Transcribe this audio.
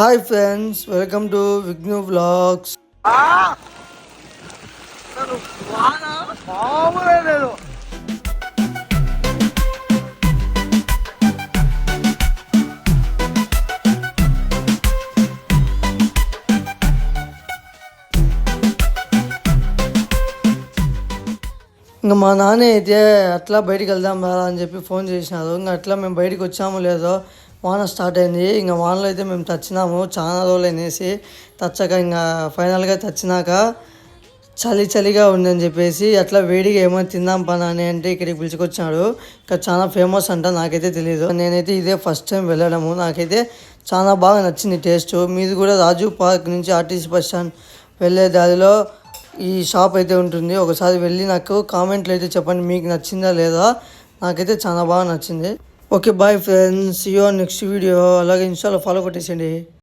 Hi friends, welcome to Vighnu vlogs. ఇంకా మా నాన్న అయితే అట్లా బయటికి వెళ్దాం రా అని చెప్పి ఫోన్ చేసినారు. ఇంకా అట్లా మేము బయటికి వచ్చాము లేదో వాన స్టార్ట్ అయింది. ఇంకా వానలో అయితే మేము తచ్చినాము, చాలా రోజులు అనేసి తచ్చక ఇంకా ఫైనల్గా తచ్చినాక చలిగా ఉందని చెప్పేసి అట్లా వేడిగా ఏమైనా తిందాం పని అని అంటే ఇక్కడికి పిలుచుకొచ్చాడు. ఇక్కడ చాలా ఫేమస్ అంట, నాకైతే తెలియదు. నేనైతే ఇదే ఫస్ట్ టైం వెళ్ళడము, నాకైతే చాలా బాగా నచ్చింది టేస్ట్. మీది కూడా రాజు పార్క్ నుంచి ఆర్టీసీ బస్ స్టాండ్ వెళ్ళే దారిలో ఈ షాప్ అయితే ఉంటుంది. ఒకసారి వెళ్ళి నాకు కామెంట్లు అయితే చెప్పండి, మీకు నచ్చిందా లేదా. నాకైతే చాలా బాగా నచ్చింది. Okay bye friends, see you next video. అలాగే ఇన్స్టాలో ఫాలో కొట్టేసండి.